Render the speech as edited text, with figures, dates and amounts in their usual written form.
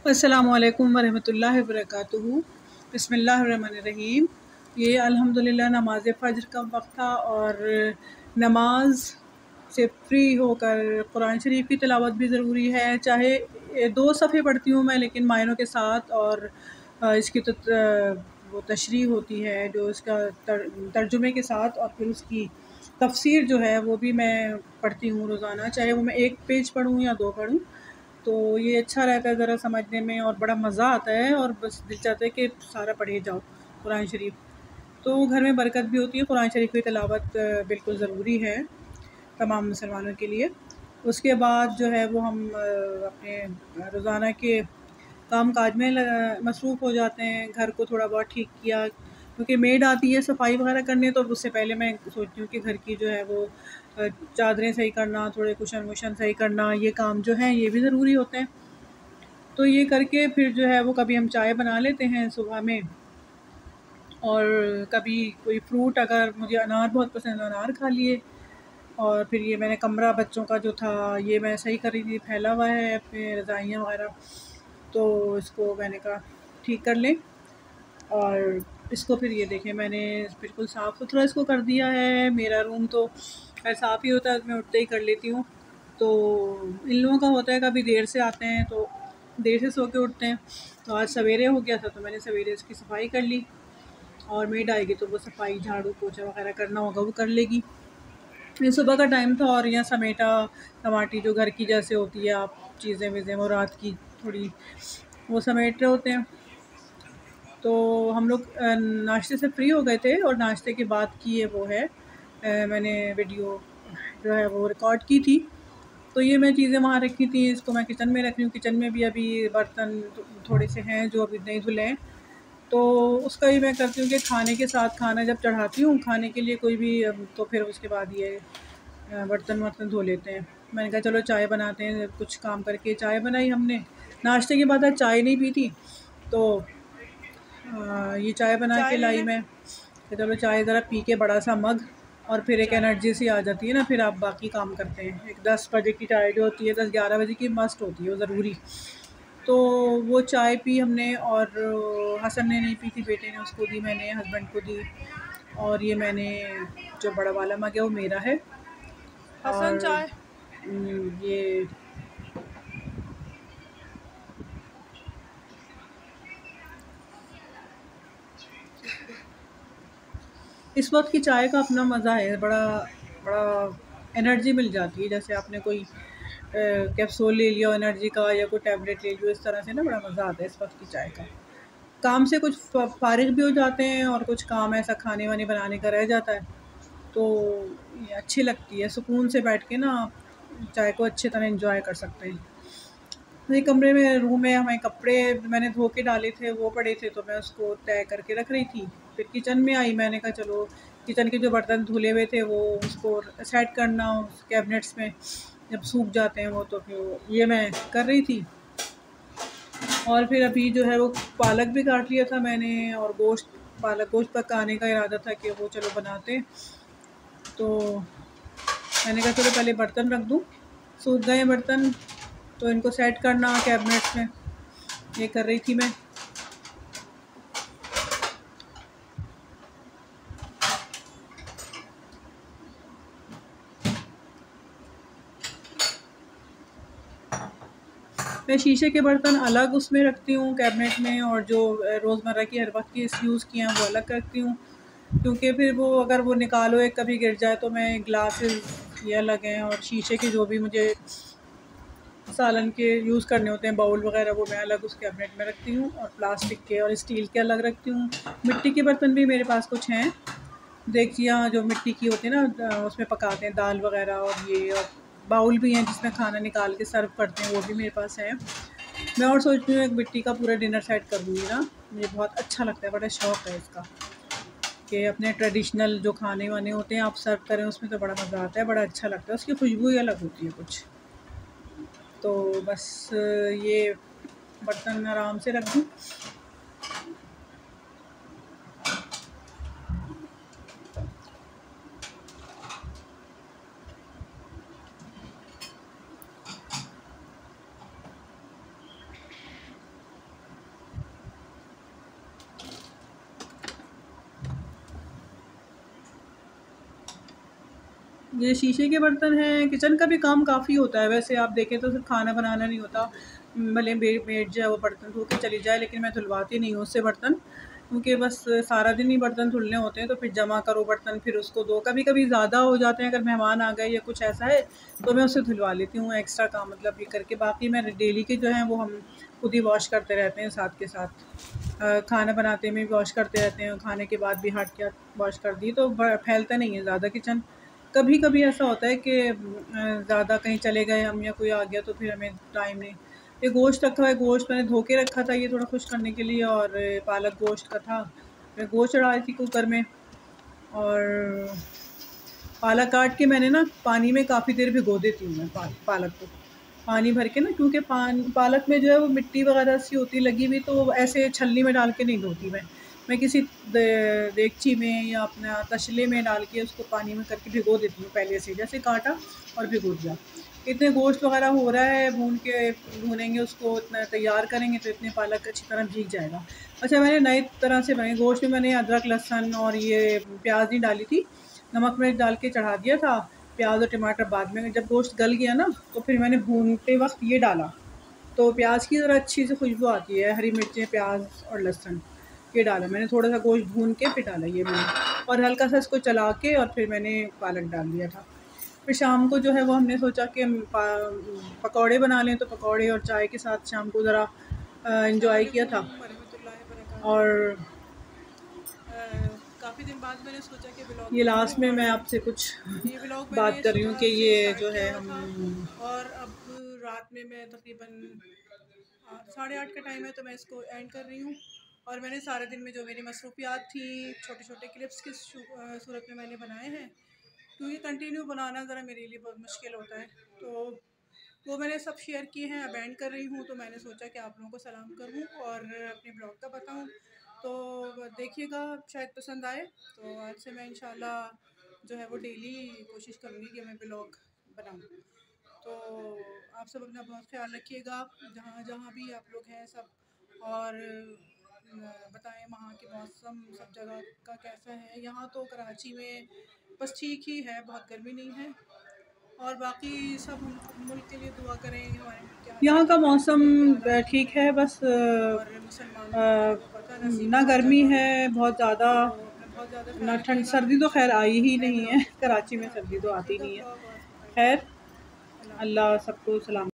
अस्सलामुअलैकुम वरहमतुल्लाहि वबरकातुहू। बिस्मिल्लाहिर्रहमानिर्रहीम। ये अल्हम्दुलिल्लाह नमाज़ फ़ज्र का वक्त था और नमाज से फ्री होकर कुरान शरीफ की तिलावत भी ज़रूरी है। चाहे 2 सफ़े पढ़ती हूँ मैं, लेकिन मायनों के साथ, और इसकी तो वो तशरीह होती है जो इसका तर्जुमे के साथ, और फिर उसकी तफसीर जो है वो भी मैं पढ़ती हूँ रोज़ाना, चाहे वो मैं 1 पेज पढ़ूँ या 2 पढ़ूँ। तो ये अच्छा रहता है ज़रा समझने में, और बड़ा मज़ा आता है, और बस दिल चाहता है कि सारा पढ़े जाओ कुरान शरीफ। तो घर में बरकत भी होती है। कुरान शरीफ की तिलावत बिल्कुल ज़रूरी है तमाम मुसलमानों के लिए। उसके बाद जो है वो हम अपने रोज़ाना के काम काज में मसरूफ़ हो जाते हैं। घर को थोड़ा बहुत ठीक किया, क्योंकि मेड आती है सफाई वगैरह करने, तो उससे पहले मैं सोचती हूँ कि घर की जो है वो चादरें सही करना, थोड़े कुशन वुशन सही करना, ये काम जो हैं ये भी ज़रूरी होते हैं। तो ये करके फिर जो है वो कभी हम चाय बना लेते हैं सुबह में, और कभी कोई फ्रूट, अगर मुझे अनार बहुत पसंद है, अनार खा लिए। और फिर ये मैंने कमरा बच्चों का जो था ये मैं सही कर रही थी, फैला हुआ है अपने रज़ाइयाँ वगैरह, तो इसको मैंने कहा ठीक कर लें। और इसको फिर ये देखें, मैंने बिल्कुल साफ़ सुथरा इसको कर दिया है। मेरा रूम तो खैर साफ़ ही होता है, मैं उठते ही कर लेती हूँ। तो इन लोगों का होता है कभी देर से आते हैं तो देर से सो के उठते हैं। तो आज सवेरे हो गया था, तो मैंने सवेरे इसकी सफाई कर ली, और मेड आएगी तो वो सफाई झाड़ू पोछा वगैरह करना होगा वो कर लेगी। ये सुबह का टाइम था, और यहाँ समेटा टमाटी जो घर की जैसे होती है, आप चीज़ें वीज़ें वो रात की थोड़ी वो समेट रहे होते हैं। तो हम लोग नाश्ते से फ्री हो गए थे, और नाश्ते के बाद की ये वो है मैंने वीडियो जो है वो रिकॉर्ड की थी। तो ये मैं चीज़ें वहाँ रखी थी, इसको मैं किचन में रख रही हूँ। किचन में भी अभी बर्तन थोड़े से हैं जो अभी नहीं धुले हैं, तो उसका ही मैं करती हूँ कि खाने के साथ, खाना जब चढ़ाती हूँ खाने के लिए कोई भी, तो फिर उसके बाद ये बर्तन वर्तन धो लेते हैं। मैंने कहा चलो चाय बनाते हैं, कुछ काम करके चाय बनाई हमने। नाश्ते के बाद आज चाय नहीं पी थी, तो ये चाय बना के लाई मैं, कि चलो चाय ज़रा पी के बड़ा सा मग, और फिर एक एनर्जी सी आ जाती है ना, फिर आप बाकी काम करते हैं। एक 10 बजे की चाय जो होती है, 10-11 बजे की मस्ट होती है वो ज़रूरी। तो वो चाय पी हमने, और हसन ने नहीं पी थी, बेटे ने, उसको दी मैंने, हस्बैंड को दी। और ये मैंने जो बड़ा वाला मग है वो मेरा है। हसन और चाय। ये इस वक्त की चाय का अपना मज़ा है, बड़ा बड़ा एनर्जी मिल जाती है। जैसे आपने कोई कैप्सूल ले लिया एनर्जी का, या कोई टैबलेट ले लियो, इस तरह से ना बड़ा मज़ा आता है इस वक्त की चाय का। काम से कुछ फारिग भी हो जाते हैं, और कुछ काम ऐसा खाने वाने बनाने का रह जाता है, तो ये अच्छी लगती है। सुकून से बैठ के ना आप चाय को अच्छी तरह एंजॉय कर सकते हैं। मेरे कमरे में, रूम में, हमें कपड़े मैंने धो के डाले थे वो पड़े थे, तो मैं उसको तय करके रख रही थी। फिर किचन में आई, मैंने कहा चलो किचन के जो बर्तन धुले हुए थे वो उसको सेट करना उस कैबिनेट्स में, जब सूख जाते हैं वो, तो फिर ये मैं कर रही थी। और फिर अभी जो है वो पालक भी काट लिया था मैंने, और पालक गोश्त पकाने का इरादा था कि वो चलो बनाते। तो मैंने कहा चलो पहले बर्तन रख दूँ, सूख गए बर्तन, तो इनको सेट करना कैबिनेट्स में, ये कर रही थी मैं। मैं शीशे के बर्तन अलग उसमें रखती हूँ कैबिनेट में, और जो रोज़मर्रा की हर वक्त की यूज़ किए हैं वो अलग रखती हूँ, क्योंकि फिर वो अगर वो निकालो एक कभी गिर जाए, तो मैं ग्लासेस ये अलग हैं, और शीशे के जो भी मुझे सालन के यूज़ करने होते हैं, बाउल वगैरह, वो मैं अलग उस कैबिनेट में रखती हूँ, और प्लास्टिक के और स्टील के अलग रखती हूँ। मिट्टी के बर्तन भी मेरे पास कुछ हैं, देगचियाँ जो मिट्टी की होती है ना, उसमें पकाते हैं दाल वगैरह, और ये, और बाउल भी हैं जिसमें खाना निकाल के सर्व करते हैं, वो भी मेरे पास है। मैं और सोच रही हूँ एक मिट्टी का पूरा डिनर सेट कर लूँगी ना, मुझे बहुत अच्छा लगता है, बड़ा शौक़ है इसका, कि अपने ट्रेडिशनल जो खाने वाने होते हैं आप सर्व करें उसमें, तो बड़ा मज़ा आता है, बड़ा अच्छा लगता है, उसकी खुशबू ही अलग होती है कुछ। तो बस ये बर्तन आराम से रख दूँ। ये शीशे के बर्तन हैं। किचन का भी काम काफ़ी होता है वैसे, आप देखें तो सिर्फ खाना बनाना नहीं होता। भले मेड जो है वो बर्तन धो के चली जाए, लेकिन मैं धुलवाती नहीं हूँ उससे बर्तन, क्योंकि बस सारा दिन ही बर्तन धुलने होते हैं, तो फिर जमा करो बर्तन, फिर उसको दो। कभी कभी ज़्यादा हो जाते हैं, अगर मेहमान आ गए या कुछ ऐसा है तो मैं उससे धुलवा लेती हूँ एक्स्ट्रा काम, मतलब ये करके। बाकी मैं डेली के जो हैं वो हम खुद ही वॉश करते रहते हैं साथ के साथ। खाना बनाते में भी वॉश करते रहते हैं, खाने के बाद भी हाथ के हाथ वॉश कर दी, तो फैलता नहीं है ज़्यादा किचन। कभी कभी ऐसा होता है कि ज़्यादा कहीं चले गए हम या कोई आ गया तो फिर हमें टाइम नहीं। ये गोश्त रखा हुआ है, गोश्त मैंने धो के रखा था ये थोड़ा खुश करने के लिए, और पालक गोश्त का था, मैं गोश्त चढ़ाई थी कुकर में। और पालक काट के मैंने ना पानी में काफ़ी देर भिगो देती हूँ मैं पालक को, पानी भर के ना, क्योंकि पालक में जो है वो मिट्टी वगैरह सी होती लगी हुई, तो वो ऐसे छलनी में डाल के नहीं धोती मैं किसी देगची में या अपना तसले में डाल के उसको पानी में करके भिगो देती हूँ पहले से, जैसे काटा और भिगो दिया। इतने गोश्त वगैरह हो रहा है, भूनेंगे उसको, इतना तैयार करेंगे तो इतने पालक अच्छी तरह भीग जाएगा। अच्छा, मैंने नई तरह से बने गोश्त में मैंने अदरक लहसुन और ये प्याज नहीं डाली थी, नमक मिर्च डाल के चढ़ा दिया था। प्याज और टमाटर बाद में, जब गोश्त गल गया ना तो फिर मैंने भूनते वक्त ये डाला, तो प्याज की ज़रा अच्छी सी खुशबू आती है, हरी मिर्चें, प्याज और लहसुन ये डाला मैंने। थोड़ा सा गोश्त भून के फिर डाला ये मैंने, और हल्का सा इसको चला के और फिर मैंने पालक डाल दिया था। फिर शाम को जो है वो हमने सोचा कि हम पकौड़े बना लें, तो पकौड़े और चाय के साथ शाम को ज़रा इंजॉय किया था। और काफ़ी दिन बाद मैंने सोचा कि ब्लॉग ये लास्ट में मैं आपसे कुछ बात कर रही हूँ कि ये जो है हम, और अब रात में मैं तकरीबन 8:30 का टाइम है, तो मैं इसको एंड कर रही हूँ। और मैंने सारे दिन में जो मेरी मसरूफियात थी, छोटे छोटे क्लिप्स की सूरत में मैंने बनाए हैं, क्योंकि कंटिन्यू बनाना ज़रा मेरे लिए बहुत मुश्किल होता है, तो वो मैंने सब शेयर किए हैं। अब एंड कर रही हूँ, तो मैंने सोचा कि आप लोगों को सलाम करूँ और अपने ब्लॉग का बताऊँ, तो देखिएगा, शायद पसंद आए। तो आज से मैं इंशाल्लाह जो है वो डेली कोशिश करूँगी कि मैं ब्लॉग बनाऊँ। तो आप सब अपना बहुत ख्याल रखिएगा, जहाँ जहाँ भी आप लोग हैं सब, और बताएं वहाँ के मौसम सब जगह का कैसा है। यहाँ तो कराची में बस ठीक ही है, बहुत गर्मी नहीं है, और बाकी सब हम मुल्क के लिए दुआ करें, हमारे मुल्क के यहाँ का मौसम ठीक है, बस ना गर्मी है बहुत ज़्यादा, ना ठंड। सर्दी तो खैर आई ही नहीं है, कराची में सर्दी तो आती नहीं है। खैर, अल्लाह सबको सलाम।